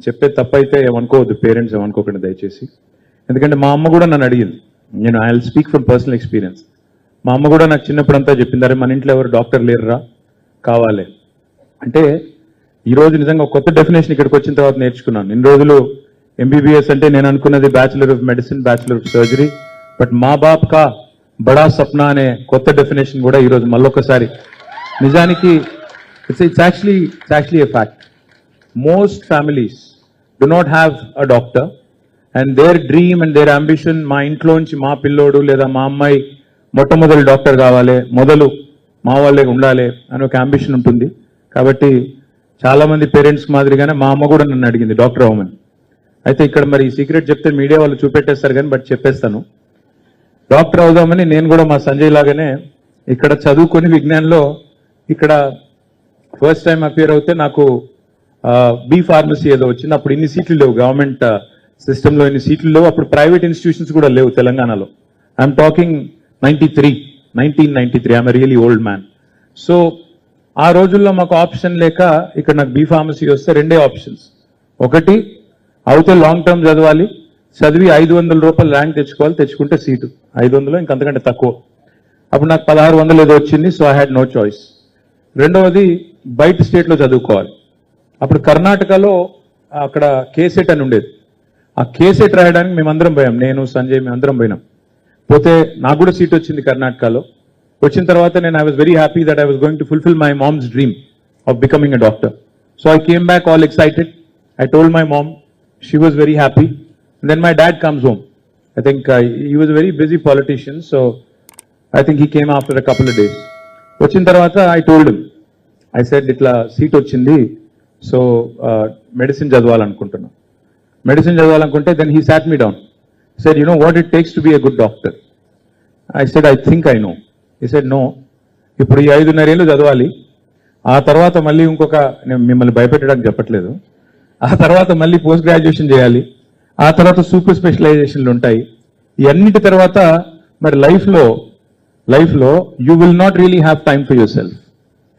చెప్పే తప్పైతే ఏమనుకోవద్దు, పేరెంట్స్ ఏమనుకోకండి దయచేసి. ఎందుకంటే మా అమ్మ కూడా నన్ను అడిగింది, నేను I will speak from personal experience. మా అమ్మ కూడా నాకు చిన్నప్పుడంతా చెప్పిందారే మన ఇంట్లో ఎవరు డాక్టర్ లేరురా, కావాలి అంటే. ఈరోజు నిజంగా ఒక కొత్త డెఫినేషన్ ఇక్కడికి వచ్చిన తర్వాత నేర్చుకున్నాను. ఇన్ని రోజులు ఎంబీబీఎస్ అంటే నేను అనుకున్నది bachelor of medicine, bachelor of surgery. But మా బాప్ కా బడా సప్నా అనే కొత్త డెఫినేషన్ కూడా ఈరోజు మళ్ళొకసారి నిజానికి it's actually a fact. Most families do not have a doctor, and their dream and their ambition, మా ఇంట్లోంచి మా పిల్లోడు లేదా మా అమ్మాయి మొట్టమొదటి డాక్టర్ కావాలి, మొదలు మా వాళ్ళే ఉండాలి అని ఒక అంబిషన్ ఉంటుంది. కాబట్టి చాలా మంది పేరెంట్స్ మాదిరిగానే మా అమ్మ కూడా నన్ను అడిగింది డాక్టర్ అవ్వమని. అయితే ఇక్కడ మరి ఈ సీక్రెట్ చెప్తే మీడియా వాళ్ళు చూపెట్టేస్తారు కానీ బట్ చెప్పేస్తాను. డాక్టర్ అవుదామని నేను కూడా మా సంజయ్ లాగానే ఇక్కడ చదువుకొని విజ్ఞానంలో ఇక్కడ ఫస్ట్ టైం అపియర్ అవుతే నాకు బి ఫార్మసీ ఏదో వచ్చింది. అప్పుడు ఇన్ని సీట్లు లేవు, గవర్నమెంట్ సిస్టంలో ఇన్ని సీట్లు లేవు. అప్పుడు ప్రైవేట్ ఇన్స్టిట్యూషన్స్ కూడా లేవు తెలంగాణలో. I'm talking 1993. I'm really old man. So ఆ రోజుల్లో మాకు ఆప్షన్ లేక ఇక్కడ నాకు బి ఫార్మసీ వస్తే రెండే ఆప్షన్స్. ఒకటి అవుతే లాంగ్ టర్మ్ చదవాలి, చదివి 500 రూపాయలు ర్యాంక్ తెచ్చుకోవాలి, తెచ్చుకుంటే సీటు 500 ఇంకంతకంటే తక్కువ. అప్పుడు నాకు 1600 ఏదో వచ్చింది. So I had no choice. రెండవది బయట స్టేట్లో చదువుకోవాలి. అప్పుడు కర్ణాటకలో అక్కడ కేసెట్ అని ఉండేది. ఆ కేసెట్ రాయడానికి మేమందరం పోయాం, నేను సంజయ్ మేమందరం పోయినాం. పోతే నాకు కూడా సీట్ వచ్చింది కర్ణాటకలో. వచ్చిన తర్వాత నేను I was very happy that I was going to fulfil my mom's dream of becoming a doctor. So I came back all excited. I told my mom, she was very happy. Then my dad comes home. I think he was very busy politician, so I think he came after a couple of days. వచ్చిన తర్వాత I told him, I said ఇట్లా seat వచ్చింది, so medicine చదవాలనుకుంటున్నా. Medicine చదవాలనుకుంటే then he sat me down, said you know what it takes to be a good doctor. I said I think I know. He said no, ఇప్పుడు ఈ 5.5 ఏళ్ళు చదవాలి, ఆ తర్వాత మళ్ళీ ఇంకొక, నేను మిమ్మల్ని భయపెట్టడానికి చెప్పట్లేదు, ఆ తర్వాత మళ్ళీ పోస్ట్ గ్రాడ్యుయేషన్ చేయాలి, ఆ తర్వాత సూపర్ స్పెషలైజేషన్లు ఉంటాయి. ఇవన్నిటి తర్వాత మరి లైఫ్లో you will not really have time for your self.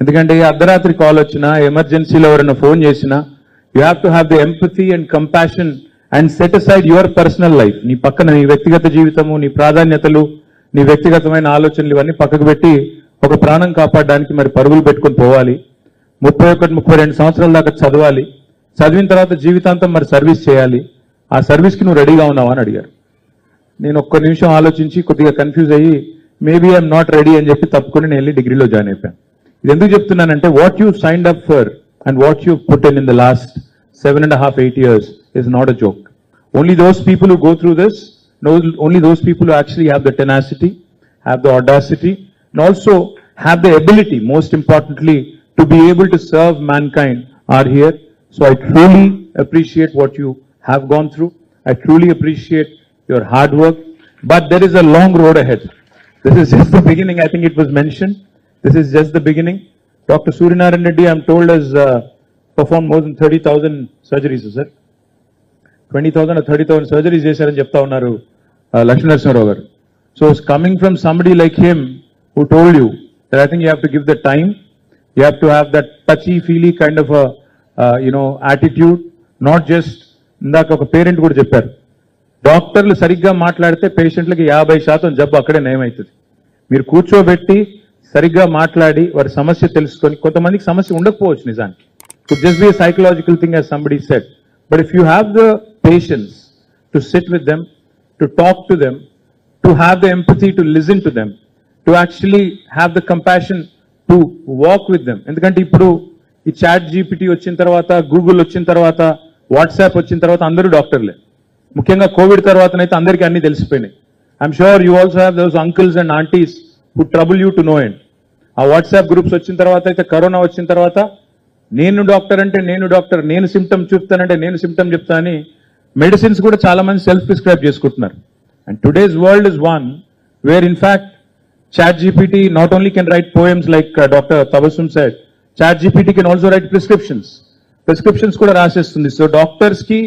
ఎందుకంటే అర్ధరాత్రి కాల్ వచ్చినా, ఎమర్జెన్సీలో ఎవరైనా ఫోన్ చేసినా, you have to have the empathy and compassion and set aside your personal life. నీ పక్కన నీ వ్యక్తిగత జీవితము, నీ ప్రాధాన్యతలు, నీ వ్యక్తిగతమైన ఆలోచనలు ఇవన్నీ పక్కకు పెట్టి ఒక ప్రాణం కాపాడడానికి మరి పరుగులు పెట్టుకొని పోవాలి. 31-32 సంవత్సరాల దాకా చదవాలి. చదివిన తర్వాత జీవితాంతం మరి సర్వీస్ చేయాలి. ఆ సర్వీస్కి నువ్వు రెడీగా ఉన్నావా అని అడిగారు. నేను ఒక్క నిమిషం ఆలోచించి కొద్దిగా కన్ఫ్యూజ్ అయ్యి మేబీ ఐఎమ్ నాట్ రెడీ అని చెప్పి తప్పుకొని నేను వెళ్ళి డిగ్రీలో జాయిన్ అయిపోయాను. ఇది ఎందుకు చెప్తున్నానంటే what you signed up for and what you put in the last 7.5-8 years is not a joke. Only those people who go through this, only those people who actually have the tenacity, have the audacity, and also have the ability, most importantly, to be able to serve mankind are here. So I truly appreciate what you have gone through. I truly appreciate your hard work, but there is a long road ahead. This is just the beginning. I think it was mentioned. This is just the beginning. Dr. Suryanarayan Reddy, I'm told, has performed more than 30,000 surgeries, sir. 20,000 or 30,000 surgeries chesarani chepta unnaru Lakshmi Narasimha garu. So it's coming from somebody like him who told you that I think you have to give the time, you have to have that touchy-feely kind of a attitude, not just ఇందాక ఒక parent కూడా చెప్పారు, డాక్టర్లు సరిగ్గా మాట్లాడితే పేషెంట్లకి 50% జబ్బు అక్కడే నయమవుతుంది. మీరు కూర్చోబెట్టి సరిగ్గా మాట్లాడి వారి సమస్య తెలుసుకొని, కొంతమందికి సమస్య ఉండకపోవచ్చు నిజానికి, could just be a psychological thing as somebody said, but if you have the patience to sit with them, to talk to them, to have the empathy to listen to them, to actually have the compassion to walk with them. ఎందుకంటే ఇప్పుడు ఈ chat GPT వచ్చిన తర్వాత, Google వచ్చిన తర్వాత, WhatsApp వచ్చిన తర్వాత అందరూ డాక్టర్లే. ముఖ్యంగా కోవిడ్ తర్వాతనైతే అందరికీ అన్ని తెలిసిపోయినాయి. I'm sure you also have those uncles and aunties who trouble you to no end. ఆ వాట్సాప్ గ్రూప్స్ వచ్చిన తర్వాత అయితే, కరోనా వచ్చిన తర్వాత, నేను డాక్టర్ అంటే నేను డాక్టర్, నేను సిమ్టమ్ చూపుతానంటే నేను సిమ్టమ్ చెప్తా అని మెడిసిన్స్ కూడా చాలా మంది సెల్ఫ్ ప్రిస్క్రైబ్ చేసుకుంటున్నారు. And today's world is one where in fact ChatGPT not only can write poems like Dr. Tabassum said, ChatGPT can also write prescriptions కూడా రాసేస్తుంది. So doctors కి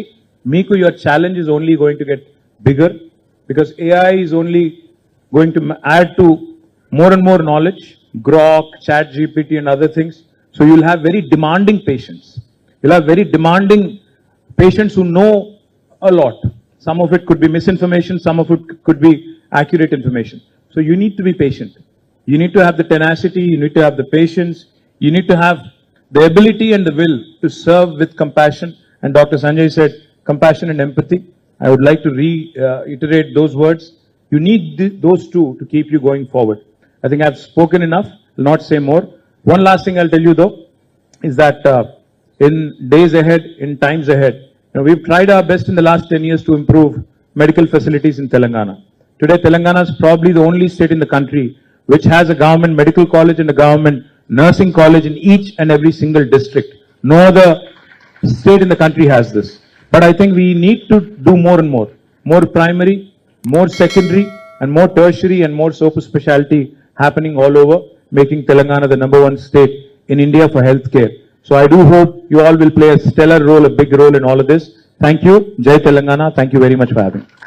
మీకు your challenge is only going to get bigger because AI is only going to add to more and more knowledge, Grok, chat GPT and other things. So you'll have very demanding patients. You'll have very demanding patients who know a lot. Some of it could be misinformation, some of it could be accurate information. So you need to be patient. You need to have the tenacity, you need to have the patience, you need to have the ability and the will to serve with compassion. And Dr. Sanjay said, compassion and empathy. I would like to reiterate those words. You need those two to keep you going forward. I think I've spoken enough, will not say more. One last thing I'll tell you though, is that in days ahead, in times ahead, we've tried our best in the last 10 years to improve medical facilities in Telangana. Today, Telangana is probably the only state in the country which has a government medical college and a government nursing college in each and every single district. No other state in the country has this. But I think we need to do more and more. More primary, more secondary, and more tertiary and more super specialty happening all over, making Telangana the #1 state in India for healthcare. So I do hope you all will play a stellar role, a big role in all of this. Thank you. Jai Telangana. Thank you very much for having me.